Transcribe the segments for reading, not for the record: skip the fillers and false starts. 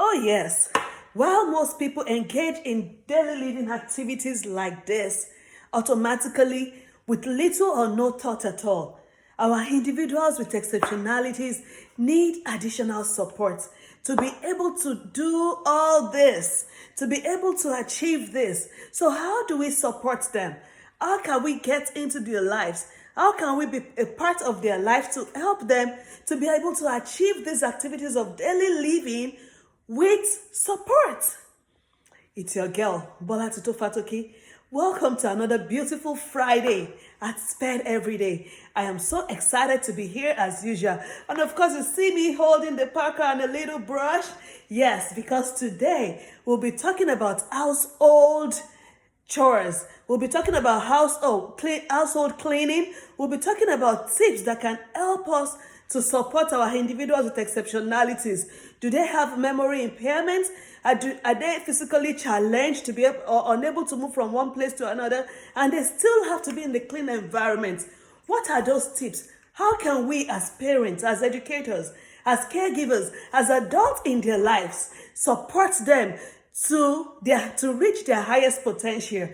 Oh, yes. While most people engage in daily living activities like this, automatically, with little or no thought at all, our individuals with exceptionalities need additional support to be able to do all this, to be able to achieve this. So how do we support them? How can we get into their lives? How can we be a part of their life to help them to be able to achieve these activities of daily living with support? It's your girl, Bola Tutu Fatoki. Welcome to another beautiful Friday at Sped Every Day. I am so excited to be here as usual. And of course, you see me holding the parker and a little brush. Yes, because today we'll be talking about household chores. We'll be talking about household cleaning. We'll be talking about tips that can help us to support our individuals with exceptionalities. Do they have memory impairments? Are they physically challenged to be able, or unable to move from one place to another, and they still have to be in the clean environment? What are those tips? How can we as parents, as educators, as caregivers, as adults in their lives, support them to reach their highest potential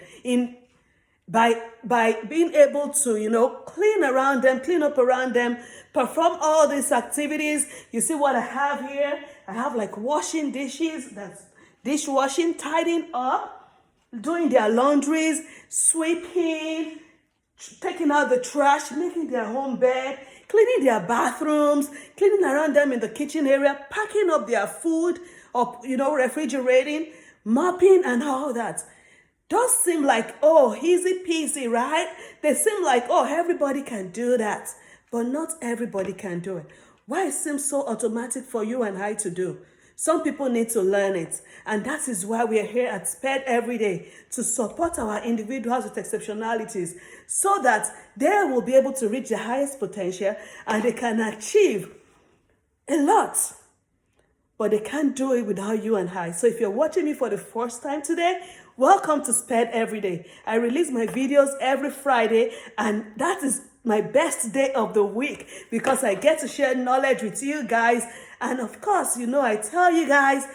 by being able to, clean up around them, perform all these activities? You see what I have here? I have like washing dishes, that's dishwashing, tidying up, doing their laundries, sweeping, taking out the trash, making their home bed, cleaning their bathrooms, cleaning around them in the kitchen area, packing up their food, or, refrigerating, mopping and all that. Does seem like, easy peasy, right? They seem like, everybody can do that. But not everybody can do it. Why it seems so automatic for you and I to do? Some people need to learn it. And that is why we are here at Sped Every Day, to support our individuals with exceptionalities so that they will be able to reach their highest potential and they can achieve a lot. But they can't do it without you and I. So if you're watching me for the first time today, welcome to Sped Every Day. I release my videos every Friday, and that is my best day of the week because I get to share knowledge with you guys. And of course, I tell you guys,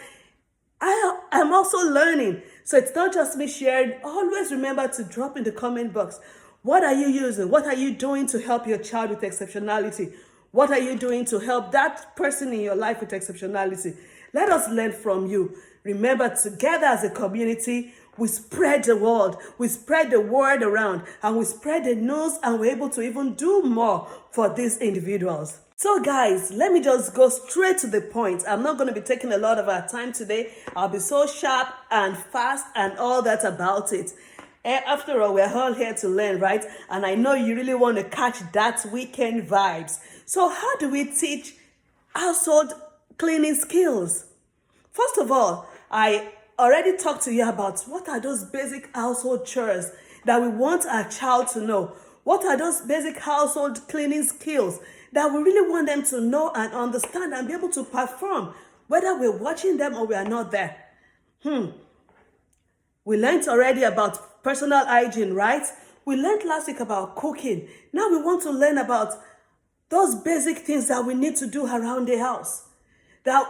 I'm also learning. So it's not just me sharing. Always remember to drop in the comment box. What are you using? What are you doing to help your child with exceptionality? What are you doing to help that person in your life with exceptionality? Let us learn from you. Remember, together as a community, we spread the word. We spread the word around, and we spread the news, and we're able to even do more for these individuals. So guys, let me just go straight to the point. I'm not going to be taking a lot of our time today. I'll be so sharp and fast and all that about it. After all, we're all here to learn, right? And I know you really want to catch that weekend vibes. So how do we teach household cleaning skills? First of all, I already talked to you about what are those basic household chores that we want our child to know. What are those basic household cleaning skills that we really want them to know and understand and be able to perform, whether we're watching them or we are not there? We learned already about personal hygiene, right? We learned last week about cooking. Now we want to learn about those basic things that we need to do around the house. I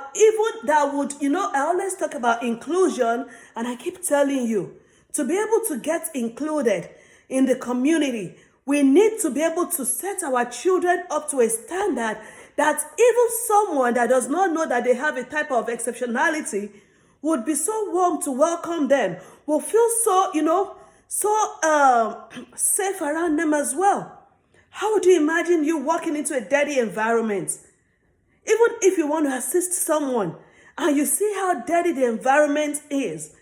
always talk about inclusion, and I keep telling you, to be able to get included in the community, we need to be able to set our children up to a standard that even someone that does not know that they have a type of exceptionality would be so warm to welcome them, will feel so, safe around them as well. How would you imagine you walking into a dirty environment? Even if you want to assist someone and you see how dirty the environment is,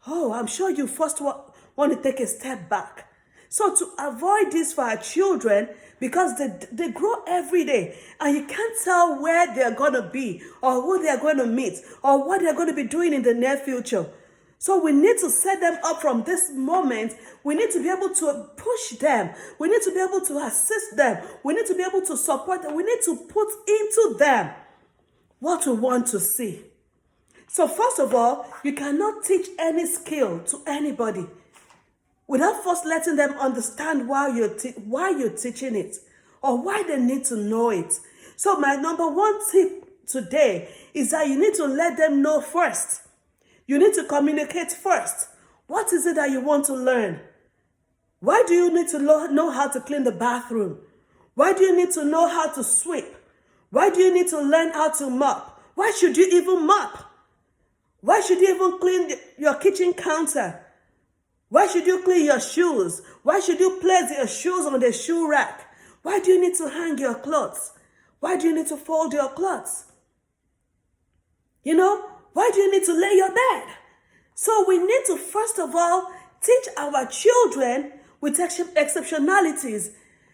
I'm sure you first want to take a step back. So to avoid this for our children, because they grow every day and you can't tell where they're going to be or who they're going to meet or what they're going to be doing in the near future. So we need to set them up from this moment. We need to be able to push them. We need to be able to assist them. We need to be able to support them. We need to put into them what we want to see. So first of all, you cannot teach any skill to anybody without first letting them understand why you're teaching it or why they need to know it. So my number one tip today is that you need to let them know first. You need to communicate first. What is it that you want to learn? Why do you need to know how to clean the bathroom? Why do you need to know how to sweep? Why do you need to learn how to mop? Why should you even mop? Why should you even clean your kitchen counter? Why should you clean your shoes? Why should you place your shoes on the shoe rack? Why do you need to hang your clothes? Why do you need to fold your clothes? Why do you need to lay your bed? So we need to, first of all, teach our children with exceptionalities.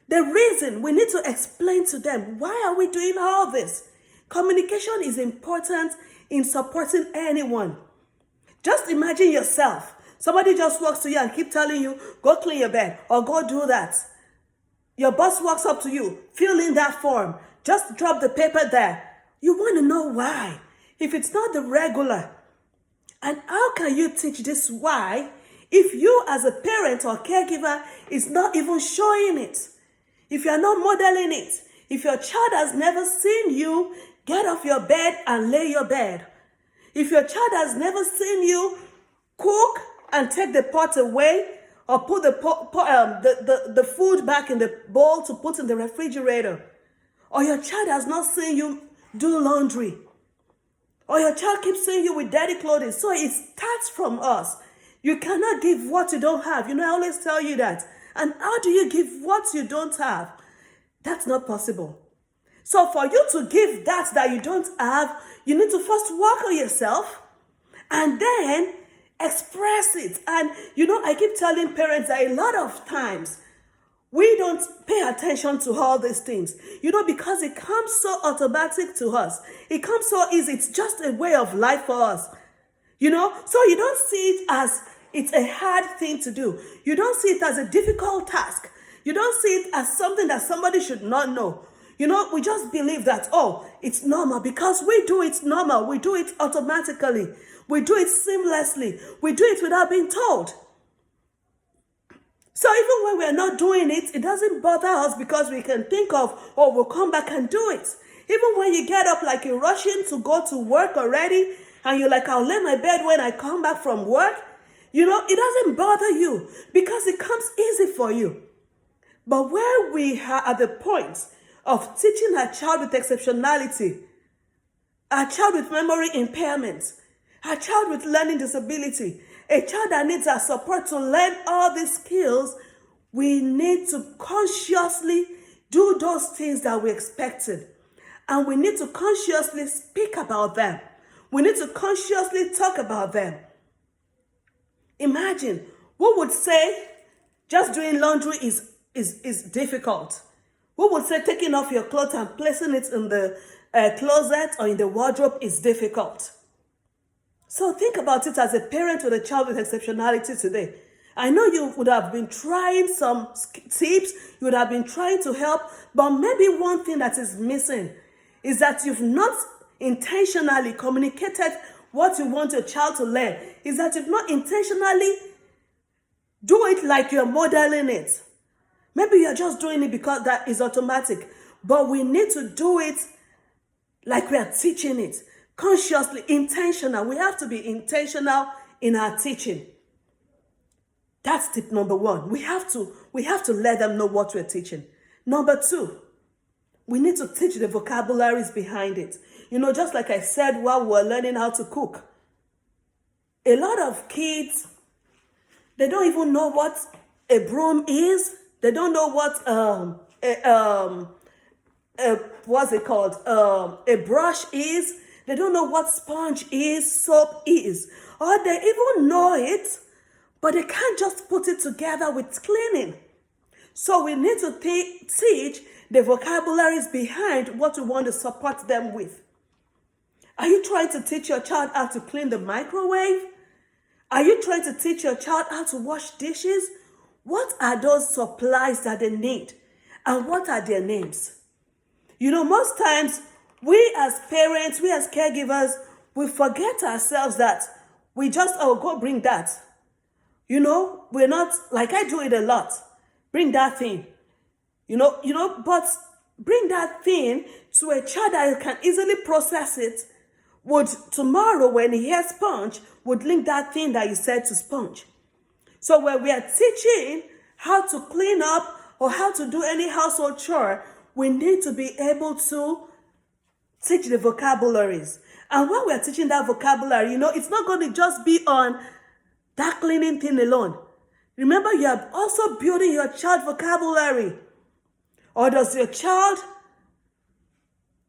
The reason, we need to explain to them, why are we doing all this? Communication is important in supporting anyone. Just imagine yourself. Somebody just walks to you and keep telling you, go clean your bed or go do that. Your boss walks up to you, fill in that form. Just drop the paper there. You want to know why. If it's not the regular. And how can you teach this why if you as a parent or caregiver is not even showing it? If you're not modeling it, if your child has never seen you get off your bed and lay your bed, if your child has never seen you cook and take the pot away or put the food back in the bowl to put in the refrigerator, or your child has not seen you do laundry, or your child keeps seeing you with dirty clothing. So it starts from us. You cannot give what you don't have. I always tell you that. And how do you give what you don't have? That's not possible. So for you to give that you don't have, you need to first work on yourself and then express it. And I keep telling parents that a lot of times we don't pay attention to all these things, because it comes so automatic to us. It comes so easy. It's just a way of life for us, so you don't see it as it's a hard thing to do. You don't see it as a difficult task. You don't see it as something that somebody should not know. We just believe that, it's normal because we do it normal. We do it automatically. We do it seamlessly. We do it without being told. So even when we're not doing it, it doesn't bother us because we can think of, we'll come back and do it. Even when you get up like you're rushing to go to work already, and you're like, I'll lay my bed when I come back from work, it doesn't bother you because it comes easy for you. But where we are at the point of teaching a child with exceptionality, a child with memory impairment, a child with learning disability, a child that needs our support to learn all these skills, we need to consciously do those things that we expected. And we need to consciously speak about them. We need to consciously talk about them. Imagine, who would say just doing laundry is difficult? Who would say taking off your clothes and placing it in the closet or in the wardrobe is difficult? So think about it as a parent with a child with exceptionality today. I know you would have been trying some tips, you would have been trying to help, but maybe one thing that is missing is that you've not intentionally communicated what you want your child to learn. Is that you've not intentionally do it like you're modeling it. Maybe you're just doing it because that is automatic, but we need to do it like we are teaching it. Consciously, intentional. We have to be intentional in our teaching. That's tip number one. We have to let them know what we're teaching. Number two, we need to teach the vocabularies behind it. Just like I said while we were learning how to cook. A lot of kids, they don't even know what a broom is. They don't know what what's it called? A brush is. They don't know what sponge is, soap is. Or they even know it, but they can't just put it together with cleaning. So we need to teach the vocabularies behind what we want to support them with. Are you trying to teach your child how to clean the microwave? Are you trying to teach your child how to wash dishes? What are those supplies that they need? And what are their names? Most times, we as parents, we as caregivers, we forget ourselves that we just, go bring that. We're not, like I do it a lot. Bring that thing. But bring that thing to a child that can easily process it, would tomorrow when he hears sponge, would link that thing that you said to sponge. So when we are teaching how to clean up or how to do any household chore, we need to be able to teach the vocabularies. And when we are teaching that vocabulary, it's not going to just be on that cleaning thing alone. Remember, you are also building your child vocabulary. Or does your child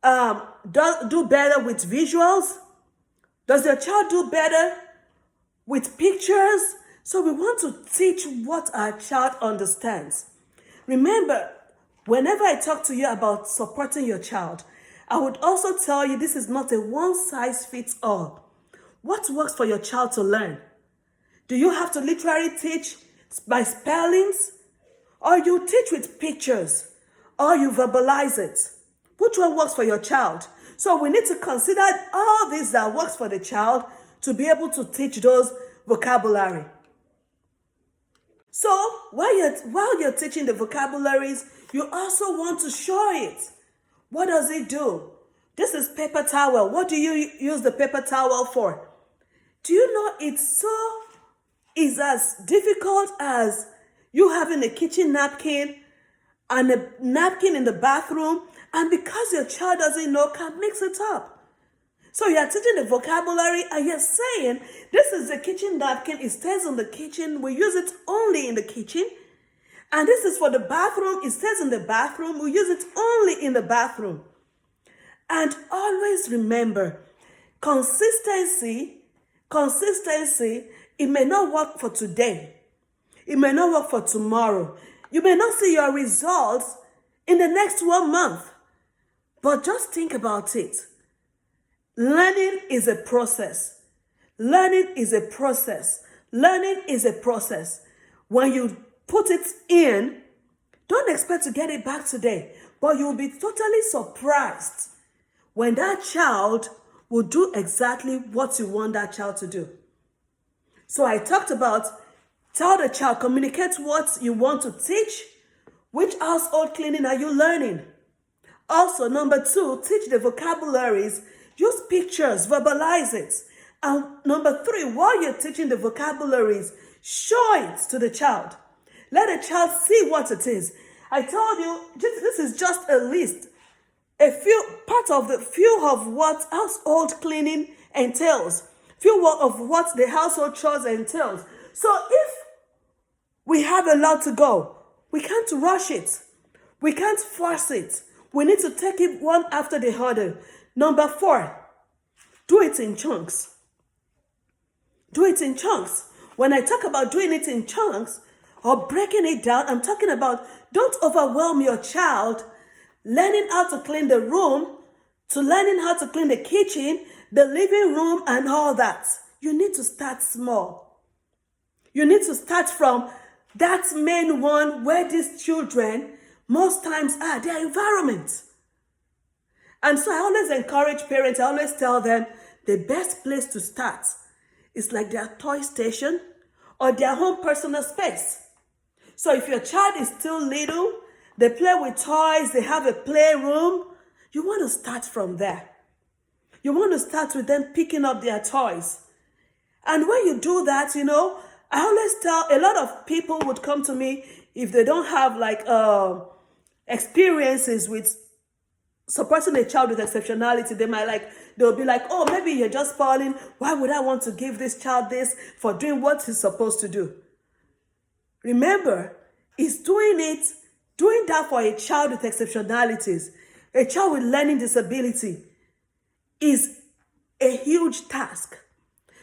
do better with visuals? Does your child do better with pictures? So we want to teach what our child understands. Remember, whenever I talk to you about supporting your child, I would also tell you this is not a one-size-fits-all. What works for your child to learn? Do you have to literally teach by spellings? Or you teach with pictures? Or you verbalize it? Which one works for your child? So we need to consider all this that works for the child to be able to teach those vocabulary. So while you're teaching the vocabularies, you also want to show it. What does it do? This is paper towel. What do you use the paper towel for? Do you know it's as difficult as you having a kitchen napkin and a napkin in the bathroom, and because your child doesn't know, can mix it up. So you're teaching the vocabulary and you're saying, this is the kitchen napkin, it stays in the kitchen, we use it only in the kitchen. And this is for the bathroom, it stays in the bathroom, we use it only in the bathroom. And always remember, consistency, it may not work for today. It may not work for tomorrow. You may not see your results in the next 1 month. But just think about it. Learning is a process. Learning is a process. Learning is a process. When you put it in, don't expect to get it back today. But you'll be totally surprised when that child will do exactly what you want that child to do. So I talked about tell the child, communicate what you want to teach. Which household cleaning are you learning? Also, number 2, teach the vocabularies. Use pictures, verbalize it. And number 3, while you're teaching the vocabularies, show it to the child. Let the child see what it is. I told you, this is just a list. Part of what household cleaning entails. Few of what the household chores entails. So if we have a lot to go, we can't rush it. We can't force it. We need to take it one after the other. Number 4, do it in chunks. Do it in chunks. When I talk about doing it in chunks or breaking it down, I'm talking about don't overwhelm your child learning how to clean the room to learning how to clean the kitchen, the living room, and all that. You need to start small. You need to start from that main one where these children most times are, their environment. And so I always encourage parents, I always tell them the best place to start is like their toy station or their home personal space. So if your child is still little, they play with toys, they have a playroom, you want to start from there. You want to start with them picking up their toys. And when you do that, I always tell, a lot of people would come to me if they don't have experiences with supporting a child with exceptionality. They'll be like, oh, maybe you're just spoiling. Why would I want to give this child this for doing what he's supposed to do? Remember, doing that for a child with exceptionalities, a child with learning disability, is a huge task.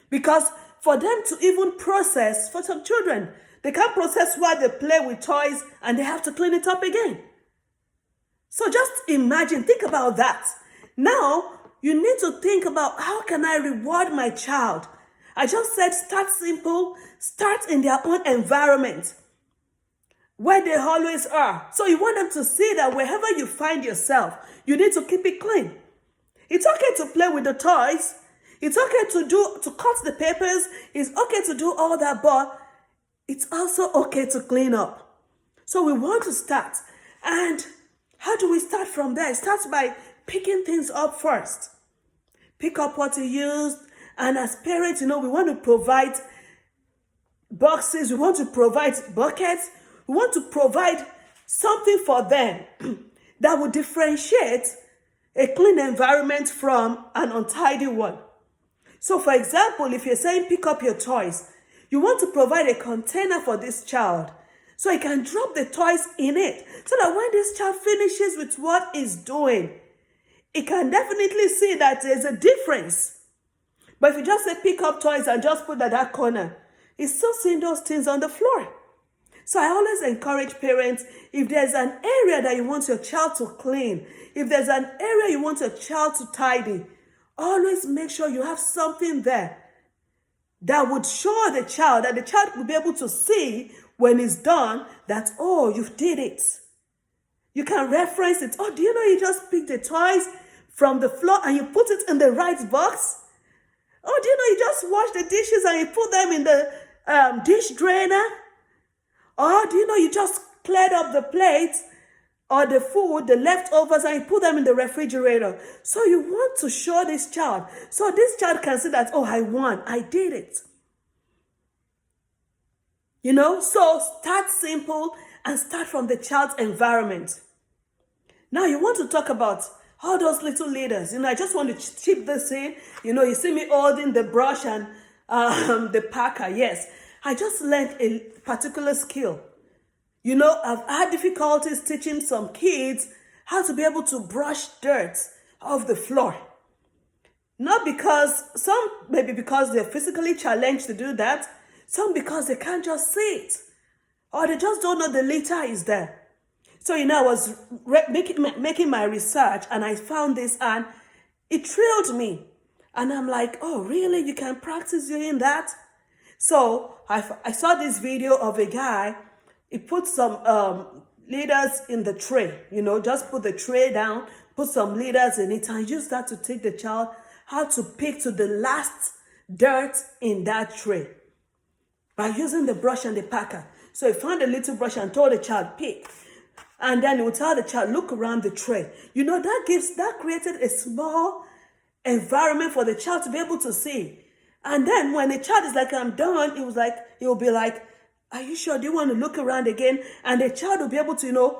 Because for them to even process, for some children, they can't process while they play with toys and they have to clean it up again. So just imagine, think about that. Now, you need to think about how can I reward my child? I just said start simple, start in their own environment where they always are. So you want them to see that wherever you find yourself, you need to keep it clean. It's okay to play with the toys. It's okay to cut the papers. It's okay to do all that, but it's also okay to clean up. So we want to start. And How do we start from there? It starts by picking things up first. Pick up what you used. And as parents, we want to provide boxes. We want to provide buckets. We want to provide something for them that would differentiate a clean environment from an untidy one. So for example, if you're saying pick up your toys, you want to provide a container for this child so he can drop the toys in it, so that when this child finishes with what he's doing, he can definitely see that there's a difference. But if you just say pick up toys and just put that corner, he's still seeing those things on the floor. So I always encourage parents, if there's an area that you want your child to clean, if there's an area you want your child to tidy, always make sure you have something there that would show the child, that the child will be able to see when it's done, that, oh, you did it. You can reference it. Oh, do you know you just picked the toys from the floor and you put it in the right box? Oh, do you know you just washed the dishes and you put them in the dish drainer? Or do you know you just cleared up the plates or the food, the leftovers, and you put them in the refrigerator? So you want to show this child, so this child can see that, oh, I won, I did it. So start simple and start from the child's environment. Now you want to talk about all those little leaders. I just want to chip this in. You see me holding the brush and the packer. Yes, I just learned a particular skill. I've had difficulties teaching some kids how to be able to brush dirt off the floor. Not because, maybe because they're physically challenged to do that, some because they can't just see it, or they just don't know the litter is there. So, I was making my research and I found this and it thrilled me. And I'm like, oh, really? You can practice doing that? So I saw this video of a guy. He put some leaders in the tray, just put the tray down, put some leaders in it, and use that to teach the child how to pick to the last dirt in that tray by using the brush and the packer. So he found a little brush and told the child, pick. And then he would tell the child, look around the tray. That created a small environment for the child to be able to see. And then when the child is like, I'm done, he'll be like, are you sure? Do you want to look around again? And the child will be able to,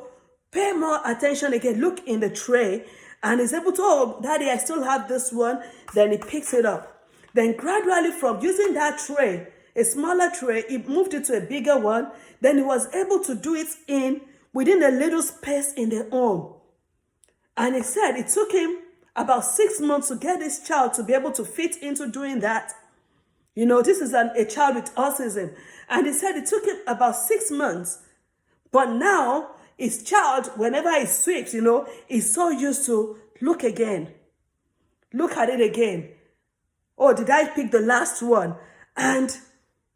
pay more attention again, look in the tray, and is able to, oh, Daddy, I still have this one. Then he picks it up. Then gradually from using that tray, a smaller tray, he moved it to a bigger one. Then he was able to do it within a little space in the home. And he said it took him about 6 months to get this child to be able to fit into doing that. This is a child with autism. And he said it took him about 6 months. But now, his child, whenever he sweeps, is so used to look again. Look at it again. Oh, did I pick the last one? And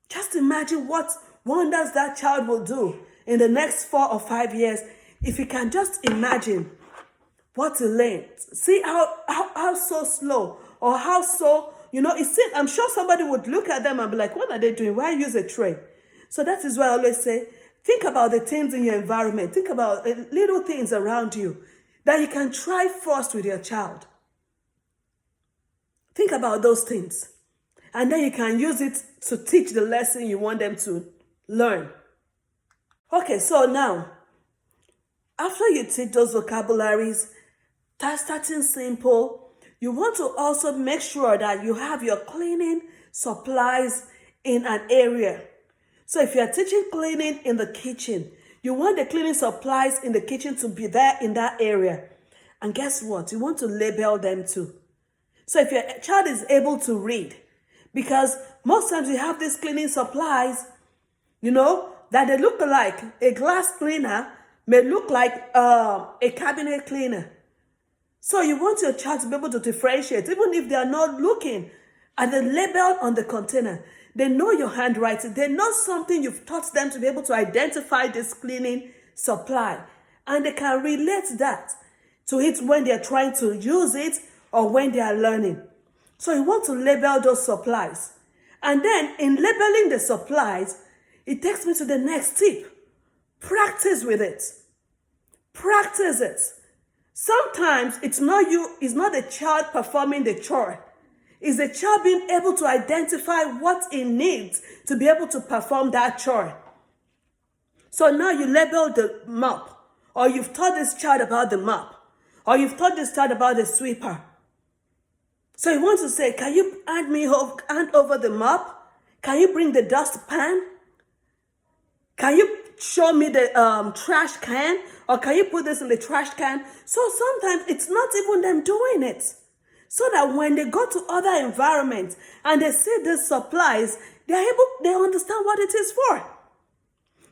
just imagine what wonders that child will do in the next 4 or 5 years if you can just imagine what he learned. See how so slow, or how so, I'm sure somebody would look at them and be like, what are they doing? Why use a tray? So that is why I always say, think about the things in your environment. Think about little things around you that you can try first with your child. Think about those things. And then you can use it to teach the lesson you want them to learn. Okay, so now, after you teach those vocabularies, starting simple, you want to also make sure that you have your cleaning supplies in an area. So if you're teaching cleaning in the kitchen, you want the cleaning supplies in the kitchen to be there in that area. And guess what? You want to label them too. So if your child is able to read, because most times you have these cleaning supplies, that they look like a glass cleaner may look like a cabinet cleaner. So you want your child to be able to differentiate, even if they are not looking at the label on the container. They know your handwriting. They know something you've taught them to be able to identify this cleaning supply. And they can relate that to it when they're trying to use it or when they are learning. So you want to label those supplies. And then in labeling the supplies, it takes me to the next tip. Practice with it. Practice it. Sometimes it's not the child performing the chore. It's the child being able to identify what it needs to be able to perform that chore. So now you label the mop, or you've taught this child about the mop, or you've taught this child about the sweeper. So you want to say, can you hand over the mop? Can you bring the dustpan? Can you show me the trash can? Or can you put this in the trash can? So sometimes it's not even them doing it. So that when they go to other environments and they see these supplies, they understand what it is for.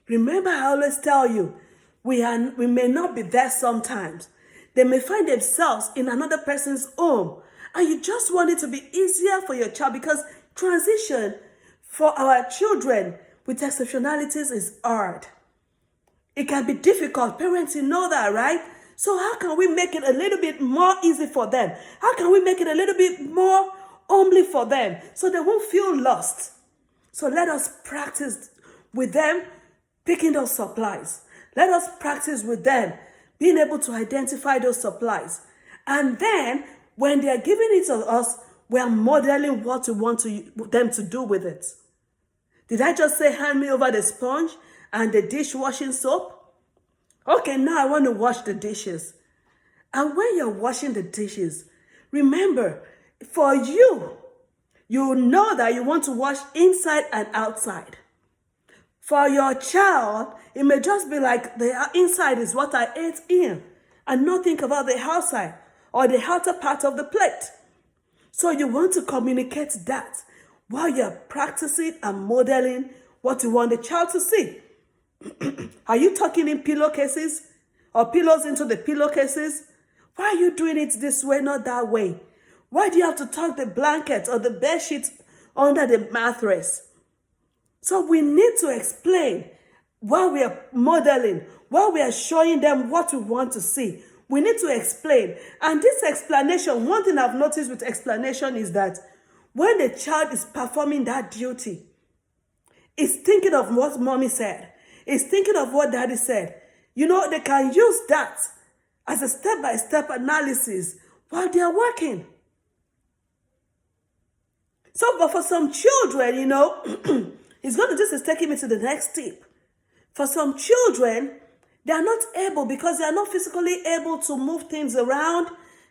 Remember, I always tell you, we may not be there sometimes. They may find themselves in another person's home. And you just want it to be easier for your child, because transition for our children with exceptionalities is hard. It can be difficult. Parents, you know that, right? So how can we make it a little bit more easy for them? How can we make it a little bit more humbly for them so they won't feel lost? So let us practice with them picking those supplies. Let us practice with them being able to identify those supplies. And then when they are giving it to us, we are modeling what we want them to do with it. Did I just say, hand me over the sponge and the dishwashing soap? Okay, now I want to wash the dishes. And when you're washing the dishes, remember, for you know that you want to wash inside and outside. For your child, it may just be like the inside is what I ate in, and not think about the outside or the outer part of the plate. So you want to communicate that while you're practicing and modeling what you want the child to see. Are you tucking in pillowcases or pillows into the pillowcases? Why are you doing it this way, not that way? Why do you have to tuck the blanket or the bed sheet under the mattress? So we need to explain while we are modeling, while we are showing them what we want to see. We need to explain. And this explanation, one thing I've noticed with explanation is that when the child is performing that duty, is thinking of what mommy said, is thinking of what daddy said. You know, they can use that as a step-by-step analysis while they are working. So, but for some children, you know, this is taking me to the next tip. For some children, they are not able, because they are not physically able to move things around.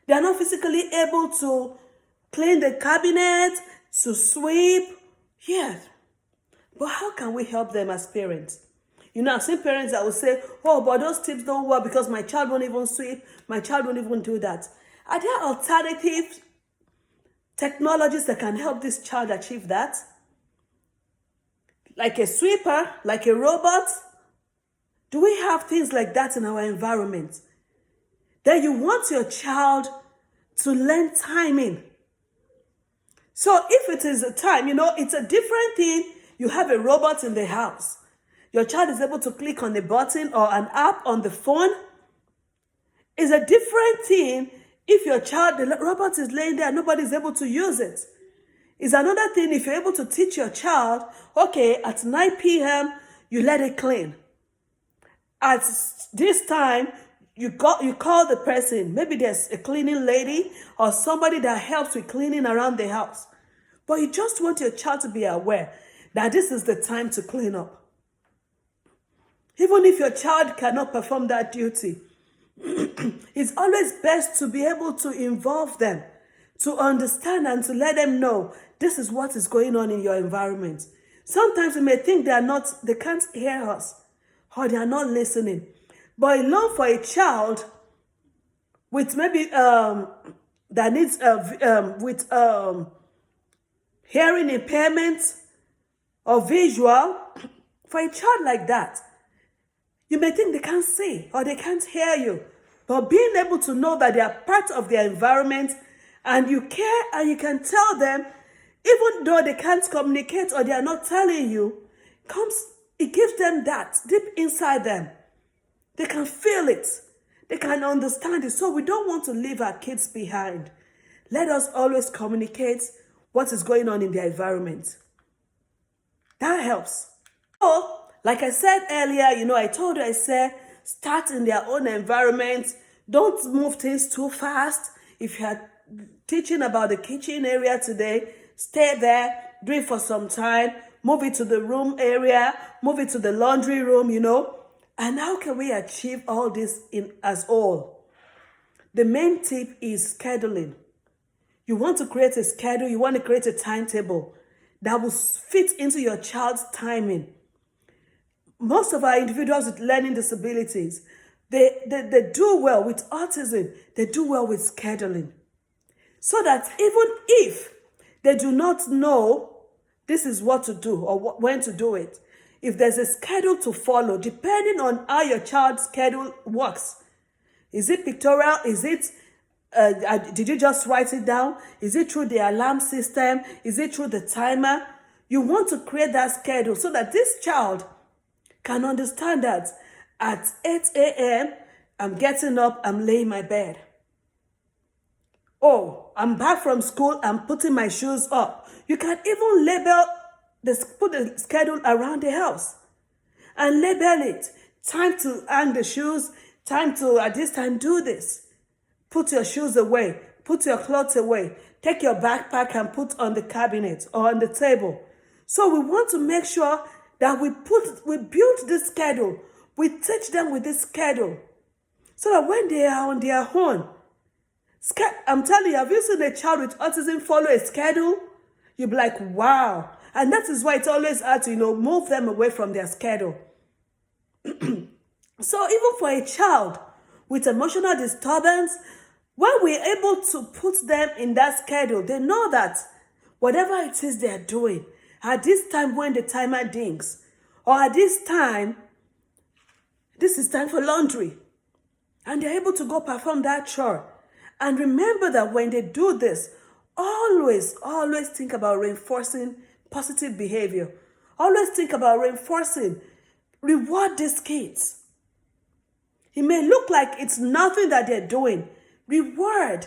They are not physically able to clean the cabinet, to sweep. Yes. But how can we help them as parents? You know, I've seen parents that will say, oh, but those tips don't work because my child won't even sweep. My child won't even do that. Are there alternative technologies that can help this child achieve that? Like a sweeper, like a robot? Do we have things like that in our environment? Then you want your child to learn timing. So if it is a time, you know, it's a different thing. You have a robot in the house. Your child is able to click on a button or an app on the phone. It's a different thing if your child, the robot is laying there and nobody's able to use it. It's another thing if you're able to teach your child, okay, at 9 p.m., you let it clean. At this time, you call the person. Maybe there's a cleaning lady or somebody that helps with cleaning around the house. But you just want your child to be aware that this is the time to clean up. Even if your child cannot perform that duty, it's always best to be able to involve them, to understand and to let them know this is what is going on in your environment. Sometimes we may think they can't hear us or they are not listening. But alone for a child with maybe that needs with hearing impairment or visual, for a child like that, you may think they can't see or they can't hear you. But being able to know that they are part of their environment and you care and you can tell them, even though they can't communicate or they are not telling you, it gives them that deep inside them. They can feel it. They can understand it. So we don't want to leave our kids behind. Let us always communicate what is going on in their environment. That helps. So, like I said earlier, I said start in their own environment. Don't move things too fast. If you are teaching about the kitchen area today, stay there, do it for some time, move it to the room area, move it to the laundry room, And how can we achieve all this as all? The main tip is scheduling. You want to create a schedule, you want to create a timetable that will fit into your child's timing. Most of our individuals with learning disabilities, they do well with autism, they do well with scheduling. So that even if they do not know this is what to do or when to do it, if there's a schedule to follow, depending on how your child's schedule works, is it pictorial? Is it, did you just write it down? Is it through the alarm system? Is it through the timer? You want to create that schedule so that this child can understand that at 8 a.m., I'm getting up, I'm laying my bed. Oh, I'm back from school, I'm putting my shoes up. You can even put the schedule around the house and label it. Time to hang the shoes, time to, at this time, do this. Put your shoes away, put your clothes away, take your backpack and put on the cabinet or on the table. So we want to make sure that we build this schedule, we teach them with this schedule, so that when they are on their own, I'm telling you, have you seen a child with autism follow a schedule? You'll be like, wow. And that is why it's always hard to, move them away from their schedule. So even for a child with emotional disturbance, when we're able to put them in that schedule, they know that whatever it is they're doing, at this time when the timer dings, or at this time, this is time for laundry. And they're able to go perform that chore. And remember that when they do this, always think about reinforcing positive behavior. Always think about reward these kids. It may look like it's nothing that they're doing. Reward.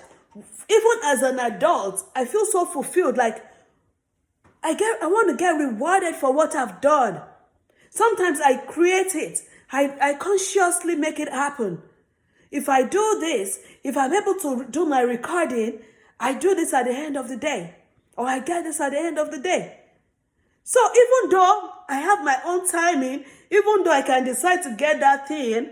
Even as an adult, I feel so fulfilled. Like, I want to get rewarded for what I've done. Sometimes I create it. I consciously make it happen. If I do this, if I'm able to do my recording, I do this at the end of the day. Or I get this at the end of the day. So even though I have my own timing, even though I can decide to get that thing,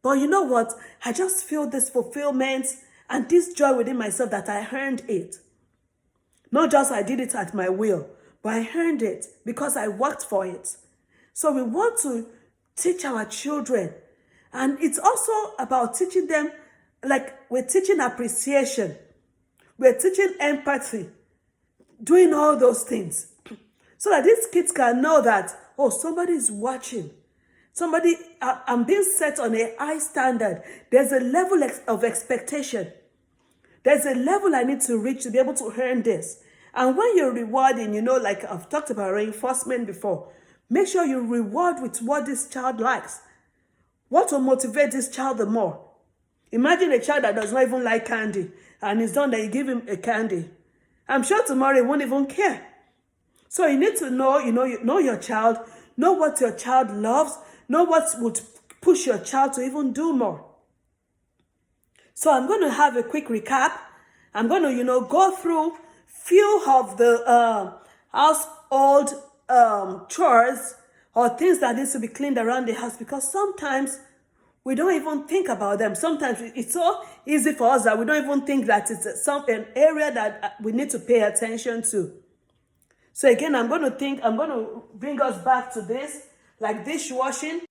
but you know what? I just feel this fulfillment and this joy within myself that I earned it. Not just I did it at my will, but I earned it because I worked for it. So we want to teach our children. And it's also about teaching them, like we're teaching appreciation. We're teaching empathy. Doing all those things. So that these kids can know that, oh, somebody is watching. I'm being set on a high standard. There's a level of expectation. There's a level I need to reach to be able to earn this. And when you're rewarding, like I've talked about reinforcement before, make sure you reward with what this child likes. What will motivate this child the more? Imagine a child that does not even like candy, and it's done that you give him a candy. I'm sure tomorrow he won't even care. So you need to know, know your child, know what your child loves, know what would push your child to even do more. So I'm going to have a quick recap. I'm going to, go through few of the household chores or things that needs to be cleaned around the house, because sometimes we don't even think about them. Sometimes it's so easy for us that we don't even think that it's an area that we need to pay attention to. So again, I'm going to bring us back to this, like dishwashing,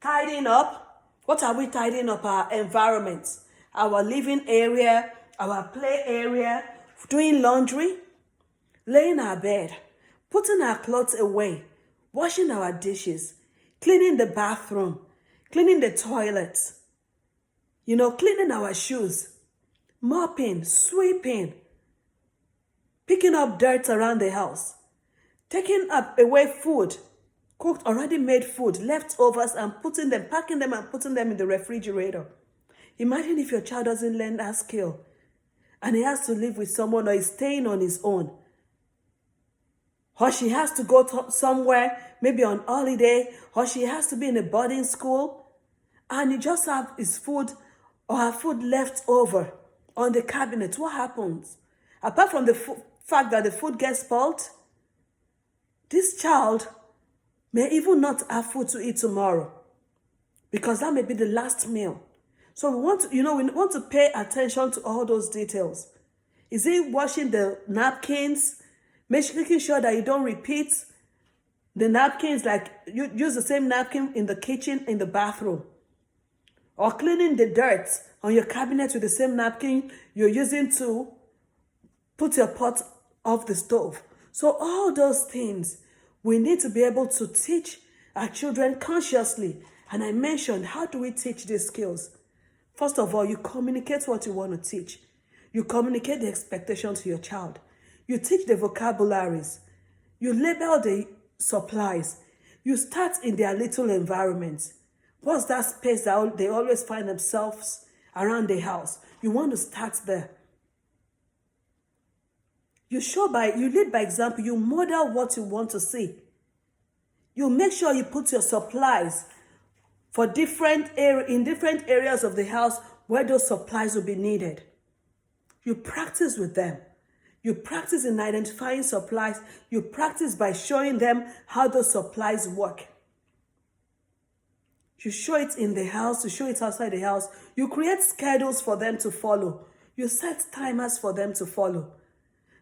tidying up. What are we tidying up? Our environment, our living area, our play area, doing laundry, laying our bed, putting our clothes away, washing our dishes, cleaning the bathroom, cleaning the toilets, cleaning our shoes, mopping, sweeping, picking up dirt around the house, taking away food, cooked, already made food, leftovers, and packing them and putting them in the refrigerator. Imagine if your child doesn't learn that skill and he has to live with someone or is staying on his own. Or she has to go somewhere, maybe on holiday, or she has to be in a boarding school. and you just have his food or her food left over on the cabinet, what happens? Apart from the fact that the food gets spoiled, this child may even not have food to eat tomorrow because that may be the last meal. So we want to pay attention to all those details. Is it washing the napkins? Making sure that you don't repeat the napkins, like you use the same napkin in the kitchen, in the bathroom. Or cleaning the dirt on your cabinet with the same napkin you're using to put your pot off the stove. So all those things, we need to be able to teach our children consciously. And I mentioned, how do we teach these skills? First of all, you communicate what you want to teach. You communicate the expectation to your child. You teach the vocabularies. You label the supplies. You start in their little environment. What's that space that they always find themselves around the house? You want to start there. You lead by example. You model what you want to see. You make sure you put your supplies in different areas of the house where those supplies will be needed. You practice with them. You practice in identifying supplies. You practice by showing them how those supplies work. You show it in the house. You show it outside the house. You create schedules for them to follow. You set timers for them to follow.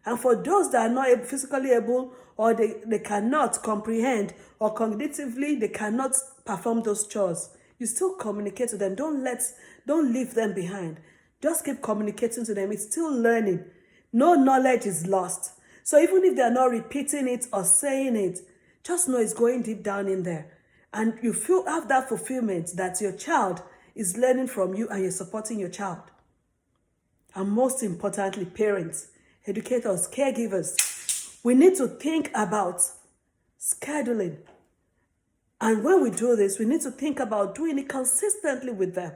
And for those that are not physically able, or they cannot comprehend, or cognitively they cannot perform those chores, you still communicate to them. Don't leave them behind. Just keep communicating to them. It's still learning. No knowledge is lost. So even if they're not repeating it or saying it, just know it's going deep down in there. And you have that fulfillment that your child is learning from you and you're supporting your child. And most importantly, parents, educators, caregivers, we need to think about scheduling. And when we do this, we need to think about doing it consistently with them.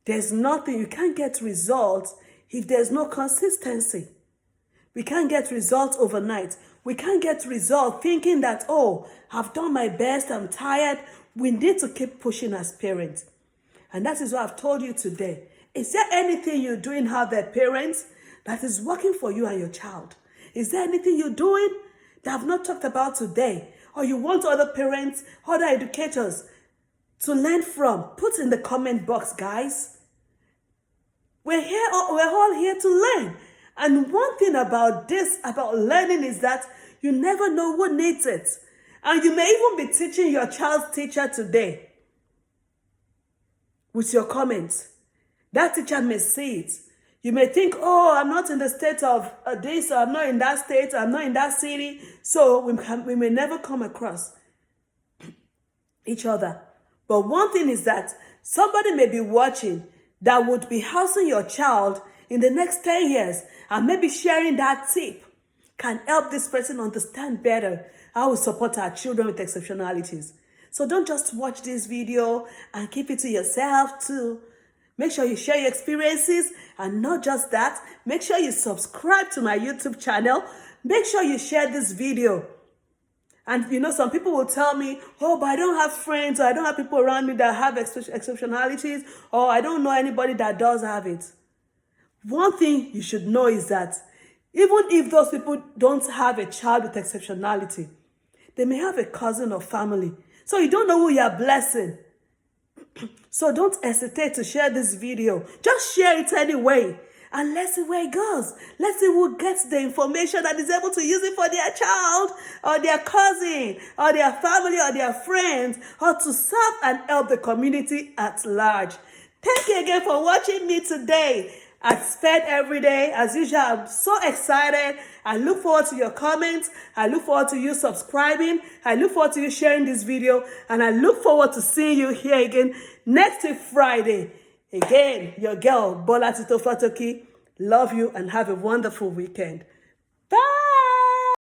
There's nothing, you can't get results if there's no consistency. We can't get results overnight. We can't get results thinking that, oh, I've done my best, I'm tired. We need to keep pushing as parents. And that is what I've told you today. Is there anything you're doing out there, parents, that is working for you and your child? Is there anything you're doing that I've not talked about today? Or you want other parents, other educators to learn from? Put in the comment box, guys. We're all here to learn. And one thing about learning is that you never know who needs it. And you may even be teaching your child's teacher today with your comments. That teacher may see it. You may think, oh, I'm not in the state of this, or I'm not in that state, or I'm not in that city. So we may never come across each other. But one thing is that somebody may be watching that would be housing your child in the next 10 years, and maybe sharing that tip can help this person understand better how we support our children with exceptionalities. So don't just watch this video and keep it to yourself too. Make sure you share your experiences, and not just that, make sure you subscribe to my YouTube channel. Make sure you share this video. And some people will tell me, oh, but I don't have friends, or I don't have people around me that have exceptionalities, or I don't know anybody that does have it. One thing you should know is that even if those people don't have a child with exceptionality, they may have a cousin or family. So you don't know who you are blessing. So don't hesitate to share this video. Just share it anyway. And let's see where it goes. Let's see who gets the information that is able to use it for their child, or their cousin, or their family, or their friends, or to serve and help the community at large. Thank you again for watching me today at Sped Every Day. As usual, I'm so excited. I look forward to your comments. I look forward to you subscribing. I look forward to you sharing this video. And I look forward to seeing you here again next week, Friday. Again, your girl, Bola Tito Fatoki. Love you and have a wonderful weekend.